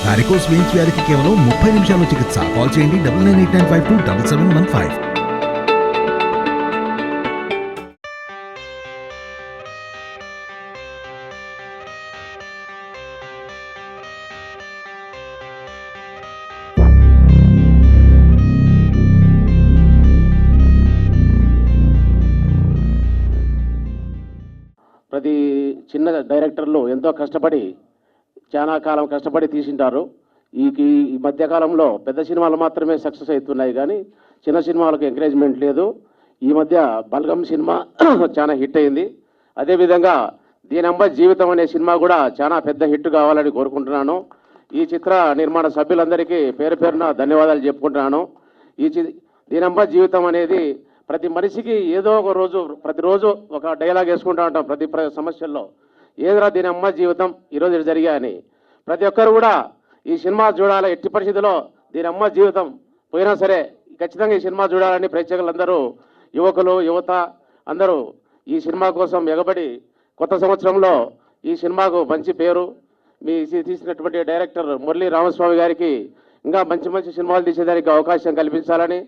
Varicose veins వ్యాధికి కేవలం 30 నిమిషాల్లో చికిత్స. కాల్ చేయండి 9989527715. ప్రతి చిన్న డైరెక్టర్లు ఎంతో కష్టపడి చాలా కాలం కష్టపడి తీసింటారు. ఈ మధ్యకాలంలో పెద్ద సినిమాలు మాత్రమే సక్సెస్ అవుతున్నాయి, కానీ చిన్న సినిమాలకు ఎంకరేజ్మెంట్ లేదు. ఈ మధ్య బల్గం సినిమా చాలా హిట్ అయింది. అదేవిధంగా దీనమ్మ జీవితం అనే సినిమా కూడా చాలా పెద్ద హిట్ కావాలని కోరుకుంటున్నాను. ఈ చిత్ర నిర్మాణ సభ్యులందరికీ పేరు పేరున ధన్యవాదాలు చెప్పుకుంటున్నాను. దీనమ్మ జీవితం అనేది ప్రతి మనిషికి ఏదో ఒక రోజు ప్రతిరోజు ఒక డైలాగ్ వేసుకుంటూ ఉంటాం. ప్రతి సమస్యల్లో ఏదైనా దీనమ్మ జీవితం ఈరోజు జరిగాయని ప్రతి ఒక్కరు కూడా ఈ సినిమా చూడాలి. ఎట్టి పరిస్థితిలో దీనమ్మ జీవితం పోయినా సరే ఖచ్చితంగా ఈ సినిమా చూడాలని ప్రేక్షకులందరూ, యువకులు, యువత అందరూ ఈ సినిమా కోసం ఎగబడి కొత్త సంవత్సరంలో ఈ సినిమాకు మంచి పేరు మీ తీసినటువంటి డైరెక్టర్ మురళీ రామస్వామి గారికి ఇంకా మంచి మంచి సినిమాలు తీసేదానికి అవకాశం కల్పించాలని,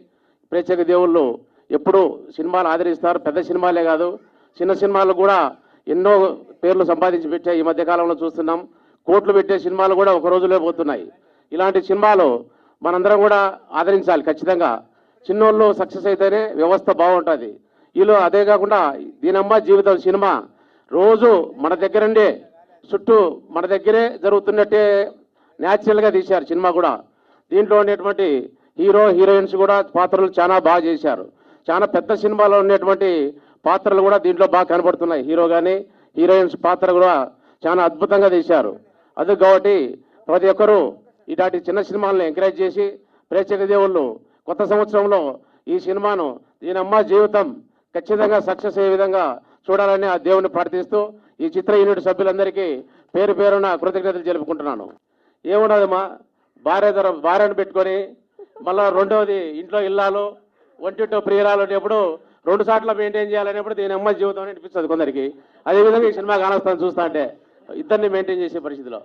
ప్రేక్షక దేవుళ్ళు ఎప్పుడూ సినిమాలు ఆదరిస్తారు. పెద్ద సినిమాలే కాదు, చిన్న సినిమాలు కూడా ఎన్నో పేర్లు సంపాదించి పెట్టే ఈ మధ్యకాలంలో చూస్తున్నాం. కోట్లు పెట్టే సినిమాలు కూడా ఒక రోజులో పోతున్నాయి. ఇలాంటి సినిమాలు మనందరం కూడా ఆదరించాలి ఖచ్చితంగా. చిన్నోళ్ళు సక్సెస్ అయితేనే వ్యవస్థ బాగుంటుంది. వీళ్ళు అదే కాకుండా దీనమ్మ జీవితం సినిమా రోజు మన దగ్గరండే చుట్టూ మన దగ్గరే జరుగుతున్నట్టే న్యాచురల్గా తీశారు సినిమా కూడా. దీంట్లో ఉండేటువంటి హీరో హీరోయిన్స్ కూడా పాత్రలు చాలా బాగా చేశారు. చాలా పెద్ద సినిమాలో ఉండేటువంటి పాత్రలు కూడా దీంట్లో బాగా కనబడుతున్నాయి. హీరో కానీ హీరోయిన్స్ పాత్ర కూడా చాలా అద్భుతంగా తీశారు. అది కాబట్టి ప్రతి ఒక్కరూ ఇలాంటి చిన్న సినిమాలను ఎంకరేజ్ చేసి ప్రేక్షక దేవుళ్ళు కొత్త సంవత్సరంలో ఈ సినిమాను దీనమ్మ జీవితం ఖచ్చితంగా సక్సెస్ అయ్యే విధంగా చూడాలని ఆ దేవుని ప్రార్థిస్తూ ఈ చిత్ర యూనిట్ సభ్యులందరికీ పేరు పేరున కృతజ్ఞతలు తెలుపుకుంటున్నాను. ఏమున్నదమ్మా, భార్యను పెట్టుకొని మళ్ళీ రెండవది ఇంట్లో ఇల్లాలు, ఒంటింటో ప్రియురాలు అనేప్పుడు 2 సార్లు మెయింటైన్ చేయాలనేప్పుడు దీని అమ్మ జీవితం అని అనిపిస్తుంది కొందరికి. అదేవిధంగా ఈ సినిమా కానొస్తాను చూస్తా అంటే ఇద్దరిని మెయింటైన్ చేసే పరిస్థితిలో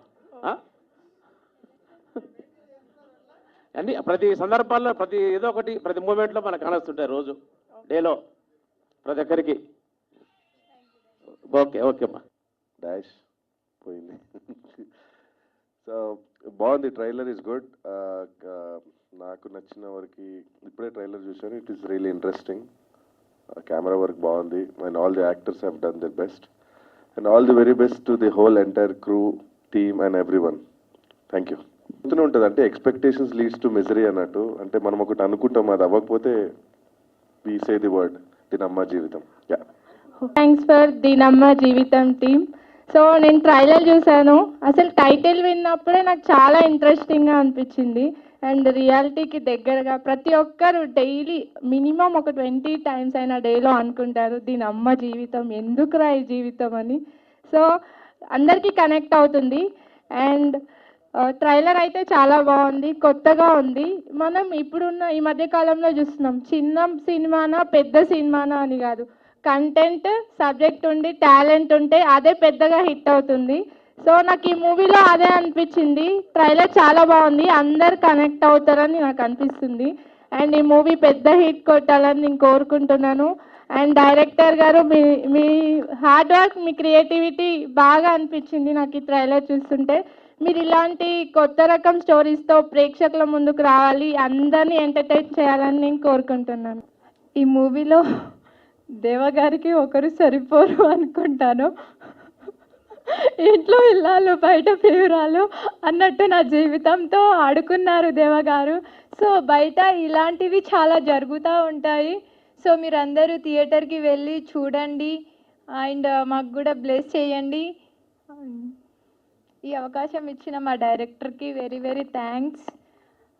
అన్ని ప్రతి సందర్భాల్లో ప్రతి ఏదో ఒకటి ప్రతి మూమెంట్లో మనకు కానొస్తుంటాయి రోజు డేలో ప్రతి ఒక్కరికి. ఓకేమ్మా. డాష్ పోయింది. సో బాగుంది, ట్రైలర్ ఇస్ గుడ్. నాకు నచ్చిన వరకు ఇప్పుడే ట్రైలర్ చూశాను. It is really interesting. Camera work బాగుంది and all the actors have done the best and all the very best to the whole entire crew, team and everyone. Thank you. ఉంటుంది అంటే expectations leads to misery అన్నట్టు. అంటే మనం ఒకటి అనుకుంటాం, అది అవ్వకపోతే వి సే ది వర్డ్ దీనమ్మ జీవితం. యా, థ్యాంక్స్ ఫర్ దీనమ్మ జీవితం టీమ్. సో నేను ట్రైలర్ చూశాను. అసలు టైటిల్ విన్నప్పుడే నాకు చాలా ఇంట్రెస్టింగ్గా అనిపించింది అండ్ రియాలిటీకి దగ్గరగా. ప్రతి ఒక్కరు డైలీ మినిమం ఒక 20 టైమ్స్ అయినా డేలో అనుకుంటారు దీనమ్మ జీవితం, ఎందుకురా ఈ జీవితం అని. సో అందరికీ కనెక్ట్ అవుతుంది అండ్ ట్రైలర్ అయితే చాలా బాగుంది, కొత్తగా ఉంది. మనం ఇప్పుడున్న ఈ మధ్యకాలంలో చూస్తున్నాం చిన్న సినిమానా పెద్ద సినిమానా అని కాదు, కంటెంట్ సబ్జెక్ట్ ఉండి టాలెంట్ ఉంటే అదే పెద్దగా హిట్ అవుతుంది. సో నాకు ఈ మూవీలో అదే అనిపించింది. ట్రైలర్ చాలా బాగుంది, అందరు కనెక్ట్ అవుతారని నాకు అనిపిస్తుంది అండ్ ఈ మూవీ పెద్ద హిట్ కొట్టాలని నేను కోరుకుంటున్నాను. అండ్ డైరెక్టర్ గారు మీ హార్డ్ వర్క్, మీ క్రియేటివిటీ బాగా అనిపించింది నాకు ఈ ట్రైలర్ చూస్తుంటే. మీరు ఇలాంటి కొత్త రకం స్టోరీస్తో ప్రేక్షకుల ముందుకు రావాలి, అందరినీ ఎంటర్టైన్ చేయాలని నేను కోరుకుంటున్నాను. ఈ మూవీలో దేవగారికి ఒకరు సరిపోరు అనుకుంటాను. ఇంట్లో ఇల్లాలు బయట ప్రియురాలు అన్నట్టు నా జీవితంతో ఆడుకున్నారు దేవగారు. సో బయట ఇలాంటివి చాలా జరుగుతూ ఉంటాయి. సో మీరందరూ థియేటర్కి వెళ్ళి చూడండి అండ్ మాకు కూడా బ్లెస్ చేయండి. ఈ అవకాశం ఇచ్చిన మా డైరెక్టర్కి very very thanks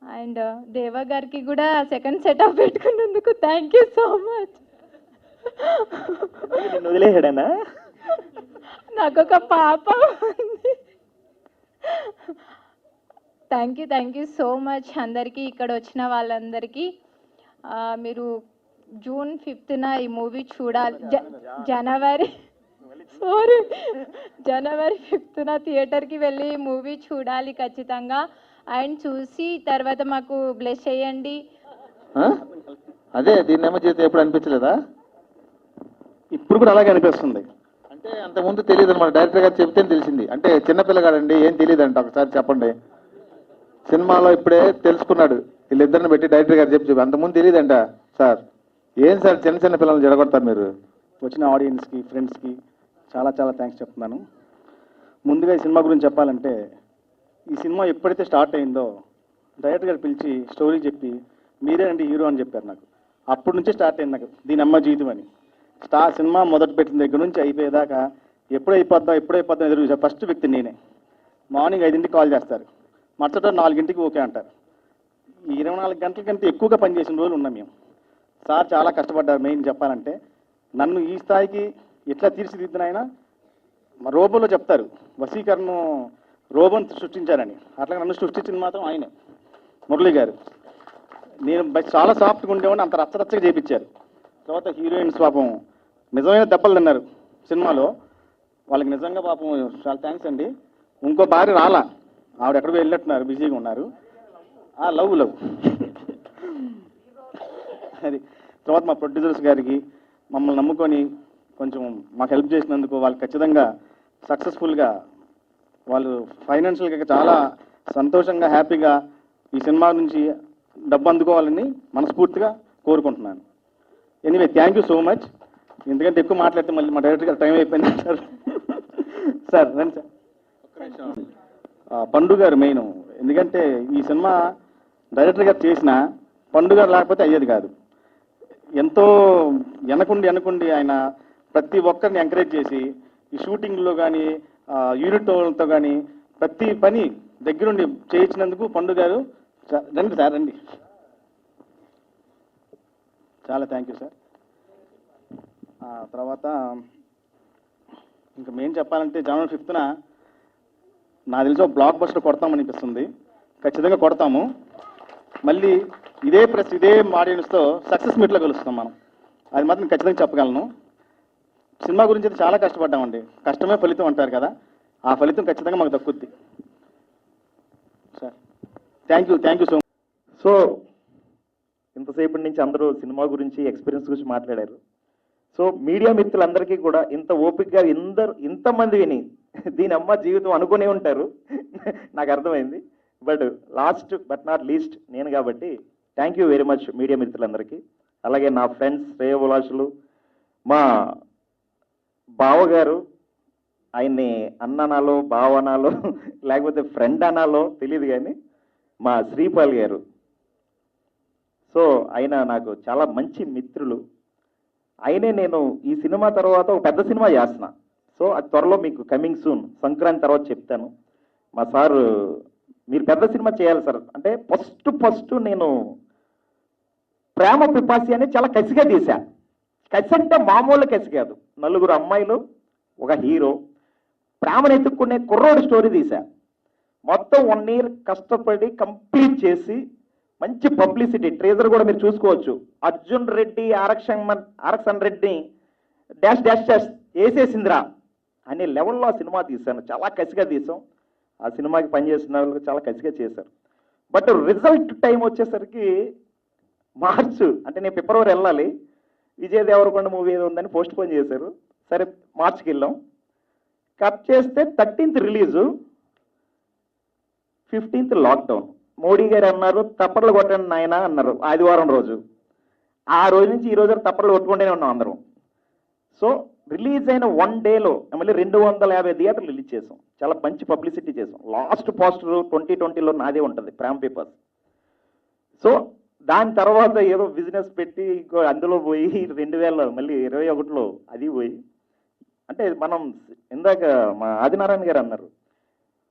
and Deva గారికి కూడా సెకండ్ సెటప్ పెట్టుకున్నందుకు థ్యాంక్ యూ సో మచ్. వదిలేసాడనా? నాకు ఒక పాప ఉంది. థ్యాంక్ యూ సో మచ్ అందరికీ, ఇక్కడ వచ్చిన వాళ్ళందరికీ. మీరు June 5th ఈ మూవీ చూడాలి. జనవరి సారీ. జనవరి 5న థియేటర్కి వెళ్ళి మూవీ చూడాలి ఖచ్చితంగా. అండ్ చూసి తర్వాత మాకు బ్లెస్ చేయండి. అదే దీన్నేమో జీవితం ఎప్పుడు అనిపించలేదా? ఇప్పుడు కూడా అలాగే అనిపిస్తుంది. అంటే అంతకుముందు తెలియదు అనమాట, డైరెక్టర్ గారు చెప్తే తెలిసింది. అంటే చిన్నపిల్లగాడండి, ఏం తెలియదంట. ఒకసారి చెప్పండి. సినిమాలో ఇప్పుడే తెలుసుకున్నాడు, వీళ్ళిద్దరిని పెట్టి డైరెక్టర్ గారు చెప్పి అంతకుముందు తెలియదంట. సార్ ఏం సార్ చిన్న చిన్న పిల్లల్ని జడగొడతారు మీరు? వచ్చిన ఆడియన్స్కి, ఫ్రెండ్స్కి చాలా చాలా థ్యాంక్స్ చెప్తున్నాను. ముందుగా ఈ సినిమా గురించి చెప్పాలంటే, ఈ సినిమా ఎప్పుడైతే స్టార్ట్ అయిందో డైరెక్టర్ గారు పిలిచి స్టోరీ చెప్పి మీరేనండి హీరో అని చెప్పారు నాకు. అప్పటి నుంచి స్టార్ట్ అయింది నాకు దీని అమ్మ జీవితం అని. సినిమా మొదటి పెట్టిన దగ్గర నుంచి అయిపోయేదాకా ఎప్పుడైపోద్దాం ఎదురు చూసా ఫస్ట్ వ్యక్తి నేనే. మార్నింగ్ 5ంటికి కాల్ చేస్తారు, మరుసట 4ంటికి ఓకే అంటారు. ఈ 24 గంటల కంటే ఎక్కువగా పనిచేసిన రోజులు ఉన్నాం మేము. సార్ చాలా కష్టపడ్డారు. మెయిన్ చెప్పాలంటే నన్ను ఈ స్థాయికి ఎట్లా తీర్చిదిద్దిన ఆయన రోబోలో చెప్తారు, వశీకరణ రోబోని సృష్టించారని. అట్లా నన్ను సృష్టించింది మాత్రం ఆయనే, మురళి గారు. నేను చాలా సాఫ్ట్గా ఉండేవాడిని, అంత రచ్చరచ్చగా చేయించారు. తర్వాత హీరోయిన్స్ పాపం నిజమైన దెబ్బలు తిన్నారు సినిమాలో. వాళ్ళకి నిజంగా పాపం చాలా థ్యాంక్స్ అండి. ఇంకో భార్య రాలా, ఆవిడ ఎక్కడికో వెళ్ళట్టున్నారు, బిజీగా ఉన్నారు. లవ్ అది. తర్వాత మా ప్రొడ్యూసర్స్ గారికి మమ్మల్ని నమ్ముకొని కొంచెం మాకు హెల్ప్ చేసినందుకు వాళ్ళు ఖచ్చితంగా సక్సెస్ఫుల్గా వాళ్ళు ఫైనాన్షియల్గా చాలా సంతోషంగా హ్యాపీగా ఈ సినిమా నుంచి డబ్బు అందుకోవాలని మనస్ఫూర్తిగా కోరుకుంటున్నాను. Anyway thank you so much. ఎందుకంటే ఎక్కువ మాట్లాడితే మళ్ళీ మా డైరెక్టర్ గారు టైం అయిపోయింది సార్. సార్ రండి సార్. పండు గారు మెయిన్. ఎందుకంటే ఈ సినిమా డైరెక్టర్ గారు చేసిన పండు గారు లేకపోతే అయ్యేది కాదు. ఎంతో వెనకుండి ఆయన ప్రతి ఒక్కరిని ఎంకరేజ్ చేసి ఈ షూటింగ్లో కానీ యూనిట్తో కానీ ప్రతి పని దగ్గరుండి చేయించినందుకు పండు గారు రండి సార్ రండి. చాలా థ్యాంక్ యూ సార్. తర్వాత ఇంకా మేము చెప్పాలంటే జనవరి 5న నాకు తెలిసి ఒక బ్లాక్ బస్టర్ కొడతామనిపిస్తుంది. ఖచ్చితంగా కొడతాము. మళ్ళీ ఇదే ప్రెస్ ఇదే ఆడియన్స్తో సక్సెస్ మీట్లో కలుస్తాం మనం. అది మాత్రం ఖచ్చితంగా చెప్పగలను. సినిమా గురించి అయితే చాలా కష్టపడ్డామండి. కష్టమే ఫలితం అంటారు కదా, ఆ ఫలితం ఖచ్చితంగా మాకు దక్కుద్ది sir. Thank you so much. So ఇంతసేపటి నుంచి అందరూ సినిమా గురించి, ఎక్స్పీరియన్స్ గురించి మాట్లాడారు. సో మీడియా మిత్రులందరికీ కూడా ఇంత ఓపికగా ఇంతమంది విని దీని అమ్మ జీవితం అనుకునే ఉంటారు, నాకు అర్థమైంది. But last but not least నేను కాబట్టి thank you very much media మిత్రులందరికీ. అలాగే నా ఫ్రెండ్స్, శ్రేయోభిలాషులు, మా బావగారు, ఆయన్ని అన్ననాలో బావనాలో లేకపోతే ఫ్రెండ్ అనాలో తెలియదు కానీ మా శ్రీపాల్ గారు. సో ఆయన నాకు చాలా మంచి మిత్రులు. ఆయనే నేను ఈ సినిమా తర్వాత ఒక పెద్ద సినిమా చేస్తున్నా. సో అది త్వరలో మీకు కమింగ్ సూన్, సంక్రాంతి తర్వాత చెప్తాను. మా సారు మీరు పెద్ద సినిమా చేయాలి సార్ అంటే ఫస్ట్ నేను ప్రేమ పిపాసి అని చాలా కసిగా తీశా. కసి అంటే మామూలు కసి కాదు. 4 అమ్మాయిలు, ఒక హీరో, ప్రేమను ఎత్తుక్కునే కుర్రోడు స్టోరీ తీశా. మొత్తం 1 year కష్టపడి కంప్లీట్ చేసి మంచి పబ్లిసిటీ, ట్రేజర్ కూడా మీరు చూసుకోవచ్చు. అర్జున్ రెడ్డి ఆరక్షన్ రెడ్డి డాష్ డాష్ డాష్ వేసేసిందిరా అనే లెవెల్లో ఆ సినిమా తీశాను. చాలా కసిగా తీసాం. ఆ సినిమాకి పనిచేసిన వాళ్ళు చాలా కసిగా చేశారు. బట్ రిజల్ట్ టైం వచ్చేసరికి మార్చ్ అంటే నేను ఫిబ్రవరి వెళ్ళాలి. విజయ్ దేవరకొండ మూవీ ఏదో ఉందని పోస్ట్ పోన్ చేశారు. సరే మార్చికి వెళ్ళాం. కట్ చేస్తే 13th release, 15th lockdown. Modi గారు అన్నారు తప్పట్లు కొట్టండి నాయన అన్నారు ఆదివారం రోజు. ఆ రోజు నుంచి ఈ రోజు తప్పట్లు కొట్టుకుంటూనే ఉన్నాం అందరం. సో రిలీజ్ అయిన 1 dayలో మళ్ళీ 250 థియేటర్లు రిలీజ్ చేసాం. చాలా మంచి పబ్లిసిటీ చేసాం. లాస్ట్ పోస్టర్ 2020లో నాదే ఉంటుంది, ప్రేమ్ పేపర్స్. సో దాని తర్వాత ఏదో బిజినెస్ పెట్టి అందులో పోయి 2000 మళ్ళీ 21లో అది పోయి, అంటే మనం ఇందాక మా ఆదినారాయణ గారు అన్నారు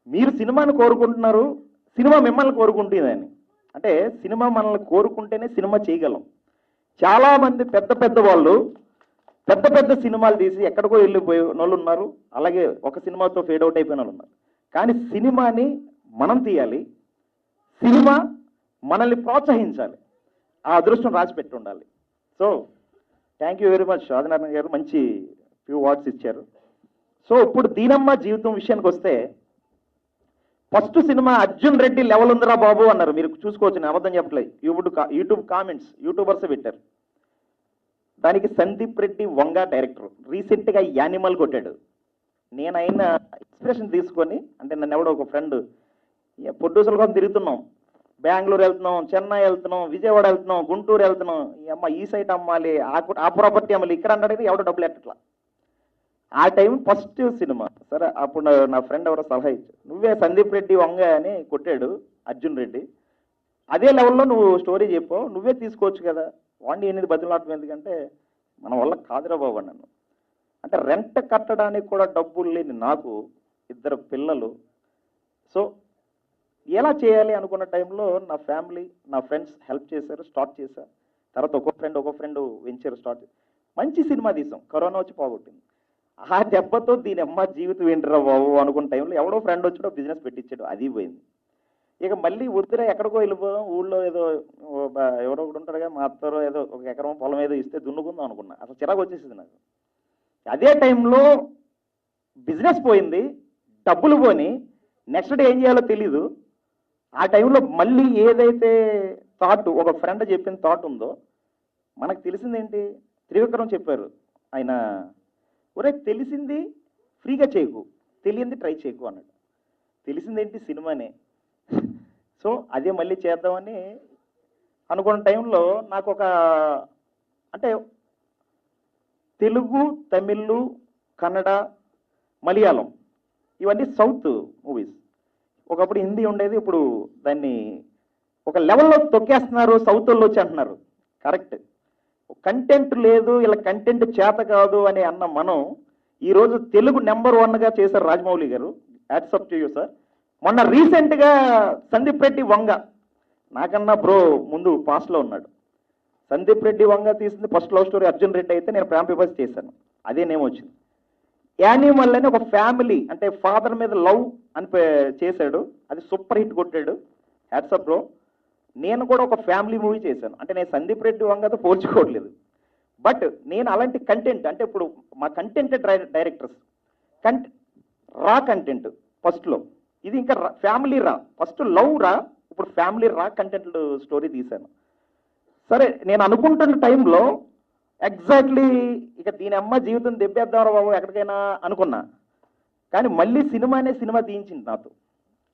మీరు సినిమాని కోరుకుంటున్నారు, సినిమా మిమ్మల్ని కోరుకుంటుందని. అంటే సినిమా మనల్ని కోరుకుంటేనే సినిమా చేయగలం. చాలామంది పెద్ద వాళ్ళు పెద్ద సినిమాలు తీసి ఎక్కడికో వెళ్ళిపోయే వాళ్ళు ఉన్నారు. అలాగే ఒక సినిమాతో ఫేడ్ అవుట్ అయిపోయిన వాళ్ళు ఉన్నారు. కానీ సినిమాని మనం తీయాలి, సినిమా మనల్ని ప్రోత్సహించాలి. ఆ అదృష్టం రాసి పెట్టి ఉండాలి. So thank you very much Adinarayana గారు, మంచి ఫ్యూ వర్డ్స్ ఇచ్చారు. సో ఇప్పుడు దీనమ్మ జీవితం విషయానికి వస్తే first cinema Arjun Reddy level ఉందిరా బాబు అన్నారు. మీరు చూసుకోవచ్చు, నేను అబద్ధం చెప్పట్లేదు. యూట్యూబ్ కామెంట్స్ యూట్యూబర్స్ పెట్టారు. దానికి సందీప్ రెడ్డి వంగ డైరెక్టర్ రీసెంట్గా యానిమల్ కొట్టాడు. నేను అయిన ఇన్స్పిరేషన్ తీసుకొని, అంటే నన్ను ఎవడో ఒక ఫ్రెండ్ ప్రొడ్యూసర్ కోసం తిరుగుతున్నాం, బెంగళూరు వెళ్తున్నాం, చెన్నై వెళ్తున్నాం, విజయవాడ వెళ్తున్నాం, గుంటూరు వెళ్తున్నాం, ఈ అమ్మ ఈ సైట్ అమ్మాలి, ఆ ప్రాపర్టీ అమ్మాలి, ఇక్కడ అన్నాడు ఎవడో డబ్బులు ఎట్టట్లా. ఆ టైం ఫస్ట్ సినిమా. సరే అప్పుడు నా ఫ్రెండ్ ఎవరో సలహా ఇచ్చాడు, నువ్వే సందీప్ రెడ్డి వంగ అని కొట్టాడు అర్జున్ రెడ్డి, అదే లెవెల్లో నువ్వు స్టోరీ చెప్పు, నువ్వే తీసుకోవచ్చు కదా, వాడిని ఎనిమిది బతులాటం ఎందుకంటే మన వల్ల కాదురా బాబు నన్ను. అంటే రెంట్ కట్టడానికి కూడా డబ్బులు లేని నాకు, ఇద్దరు పిల్లలు. సో ఎలా చేయాలి అనుకున్న టైంలో నా ఫ్యామిలీ, నా ఫ్రెండ్స్ హెల్ప్ చేశారు, స్టార్ట్ చేశారు. తర్వాత ఒక్కో ఫ్రెండ్ వెంచర్ స్టార్ట్, మంచి సినిమా తీసాం, కరోనా వచ్చి పోగొట్టింది. ఆ దెబ్బతో దీని అమ్మ జీవితం ఏంటిరా బాబు అనుకున్న టైంలో ఎవడో ఫ్రెండ్ వచ్చాడో బిజినెస్ పెట్టించాడు, అది పోయింది. ఇక మళ్ళీ వద్దురా ఎక్కడికో వెళ్ళిపోదాం, ఊళ్ళో ఏదో ఎవరో ఒకటి ఉంటాడుగా, మా అత్తరో ఏదో ఒక ఎకరం పొలం ఏదో ఇస్తే దున్నుకుందాం అనుకున్నా. అసలు చిరాకు వచ్చేసింది నాకు. అదే టైంలో బిజినెస్ పోయింది, డబ్బులు పోని, నెక్స్ట్ డే ఏం చేయాలో తెలీదు. ఆ టైంలో మళ్ళీ ఏదైతే థాట్, ఒక ఫ్రెండ్ చెప్పిన థాట్ ఉందో, మనకు తెలిసిందేంటి, త్రివిక్రమ్ చెప్పారు ఆయన, ఒరే తెలిసింది ఫ్రీగా చేయకు, తెలియంది ట్రై చేయకు అన్నాడు. తెలిసిందేంటి సినిమానే. సో అదే మళ్ళీ చేద్దామని అనుకున్న టైంలో నాకు ఒక, అంటే తెలుగు, తమిళ్, కన్నడ, మలయాళం ఇవన్నీ సౌత్ మూవీస్. ఒకప్పుడు హిందీ ఉండేది, ఇప్పుడు దాన్ని ఒక లెవెల్లో తొక్కేస్తున్నారు, సౌత్ వాళ్ళు వచ్చి అంటున్నారు. కరెక్ట్, కంటెంట్ లేదు, ఇలా కంటెంట్ చేత కాదు అని అన్న మనం ఈరోజు తెలుగు నెంబర్ 1గా చేశారు రాజమౌళి గారు. యాక్సెప్ట్ చేయు సార్. మొన్న రీసెంట్గా సందీప్ రెడ్డి వంగ, నాకన్నా బ్రో ముందు పాస్ట్లో ఉన్నాడు. సందీప్ రెడ్డి వంగ తీసింది first love story Arjun Reddy అయితే, నేను ప్రేమ పిపాసి చేశాను, అదే నేమ్ వచ్చింది. యానిమల్ అని ఒక ఫ్యామిలీ, అంటే ఫాదర్ మీద లవ్ అని చేశాడు, అది సూపర్ హిట్ కొట్టాడు. Hats off bro. నేను కూడా ఒక ఫ్యామిలీ మూవీ చేశాను, అంటే నేను సందీప్ రెడ్డి వంగతో పోల్చుకోవట్లేదు, బట్ నేను అలాంటి కంటెంట్, అంటే ఇప్పుడు మా కంటెంట్ డైరెక్టర్స్ రా కంటెంట్ ఫస్ట్లో, ఇది ఇంకా ఫ్యామిలీ రా, ఫస్ట్ లవ్ రా, ఇప్పుడు ఫ్యామిలీ రా కంటెంట్ స్టోరీ తీశాను. సరే నేను అనుకుంటున్న టైంలో ఎగ్జాక్ట్లీ ఇక దీని అమ్మ జీవితం దెబ్బేద్దాం బాబు ఎక్కడికైనా అనుకున్నా, కానీ మళ్ళీ సినిమా తీయించింది నాతో.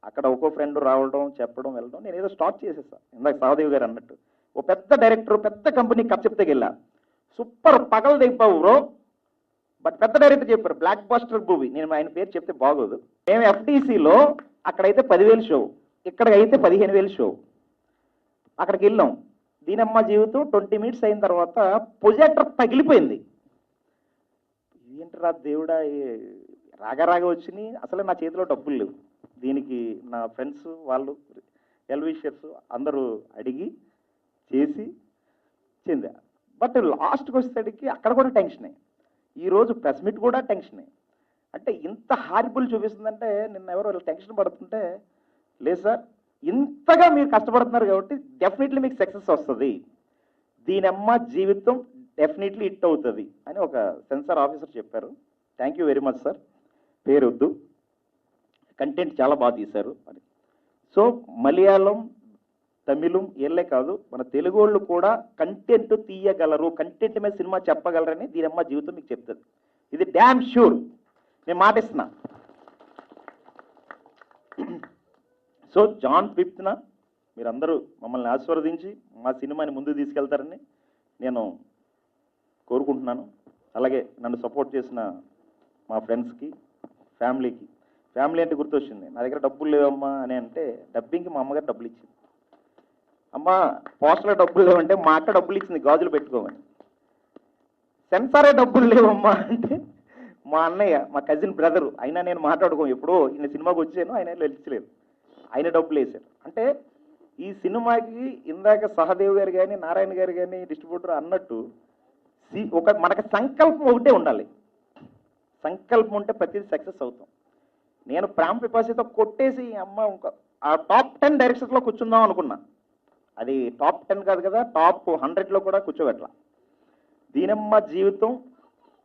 అక్కడ ఒక్కో ఫ్రెండ్ రావడం, చెప్పడం, వెళ్ళడం, నేను ఏదో స్టార్ట్ చేసేసాను. ఇందాక సహదేవ్ గారు అన్నట్టు ఓ పెద్ద డైరెక్టర్, పెద్ద కంపెనీ కప్ చెప్తే వెళ్ళా, సూపర్ పగలు దింపావు బ్రో, బట్ పెద్ద డైరెక్టర్ చెప్పారు బ్లాక్ బస్టర్ మూవీ, నేను ఆయన పేరు చెప్తే బాగోదు. మేము ఎఫ్టీసీలో అక్కడైతే 10,000 షో, ఇక్కడికైతే 15,000 షో. అక్కడికి వెళ్ళాం, దీనమ్మ జీవితం 20 మినిట్స్ అయిన తర్వాత ప్రొజెక్టర్ పగిలిపోయింది. ఏంటరా దేవుడా, రాగా వచ్చినాయి, అసలు నా చేతిలో డబ్బులు లేవు. దీనికి నా ఫ్రెండ్స్ వాళ్ళు ఎల్విషర్స్ అందరూ అడిగి చేసి చెందా. బట్ లాస్ట్కి వచ్చేసరికి అక్కడ కూడా టెన్షనే, ఈరోజు ప్రెస్ మీట్ కూడా టెన్షనే. అంటే ఇంత హారిబుల్ చూపిస్తుందంటే, నిన్న ఎవరో టెన్షన్ పడుతుంటే, లేదు సార్ ఇంతగా మీరు కష్టపడుతున్నారు కాబట్టి డెఫినెట్లీ మీకు సక్సెస్ వస్తుంది, దీనమ్మ జీవితం డెఫినెట్లీ హిట్ అవుతుంది అని ఒక సెన్సార్ ఆఫీసర్ చెప్పారు. Thank you very much sir. పేరు వద్దు, కంటెంట్ చాలా బాగా తీశారు అని. సో మలయాళం, తమిళం ఏళ్ళే కాదు, మన తెలుగు వాళ్ళు కూడా కంటెంట్ తీయగలరు, కంటెంట్ మీద సినిమా చెప్పగలరని దీనమ్మ జీవితం మీకు చెప్తుంది. ఇది డ్యామ్ షూర్, నేను మాటిస్తున్నా. సో జాన్ 5th మీరందరూ మమ్మల్ని ఆశీర్వదించి మా సినిమాని ముందుకు తీసుకెళ్తారని నేను కోరుకుంటున్నాను. అలాగే నన్ను సపోర్ట్ చేసిన మా ఫ్రెండ్స్కి, ఫ్యామిలీకి. ఫ్యామిలీ అంటే గుర్తొచ్చింది, నా దగ్గర డబ్బులు లేవమ్మా అని అంటే డబ్బింగ్కి మా అమ్మగారు డబ్బులు ఇచ్చింది. అమ్మ పోస్టర్లో డబ్బులు లేవంటే మా అక్క డబ్బులు ఇచ్చింది గాజులు పెట్టుకోమని. సెన్సారే డబ్బులు లేవమ్మా అంటే మా అన్నయ్య, మా కజిన్ బ్రదరు, అయినా నేను మాట్లాడుకోము, ఎప్పుడో ఈయన సినిమాకి వచ్చాను, ఆయన వెళ్ళలేదు, ఆయన డబ్బులు వేశారు. అంటే ఈ సినిమాకి ఇందాక సహదేవ్ గారు కానీ, నారాయణ గారు కానీ, డిస్ట్రిబ్యూటర్ అన్నట్టు మనకు సంకల్పం ఒకటే ఉండాలి. సంకల్పం ఉంటే ప్రతిదీ సక్సెస్ అవుతాం. నేను ప్రేమ పిపాసితో కొట్టేసి అమ్మ ఇంకా ఆ టాప్ 10 డైరెక్షన్స్లో కూర్చుందాం అనుకున్నా, అది టాప్ 10 కాదు కదా, టాప్ 100లో కూడా కూర్చోబెట్టాల. దీనమ్మ జీవితం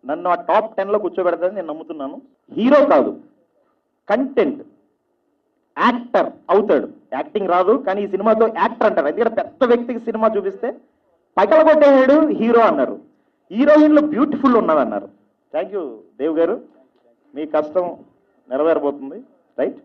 నన్ను ఆ టాప్ 10లో కూర్చోబెడతాదని నేను నమ్ముతున్నాను. హీరో కాదు, కంటెంట్ యాక్టర్ అవుతాడు. యాక్టింగ్ రాదు, కానీ ఈ సినిమాతో యాక్టర్ అంటారు. ఎందుకంటే పెద్ద వ్యక్తికి సినిమా చూపిస్తే పగలగొట్టేవాడు హీరో అన్నారు, హీరోయిన్లో బ్యూటిఫుల్ ఉన్నదన్నారు. థ్యాంక్ యూ దేవ్ గారు, మీ కష్టం నెరవేరబోతుంది. రైట్.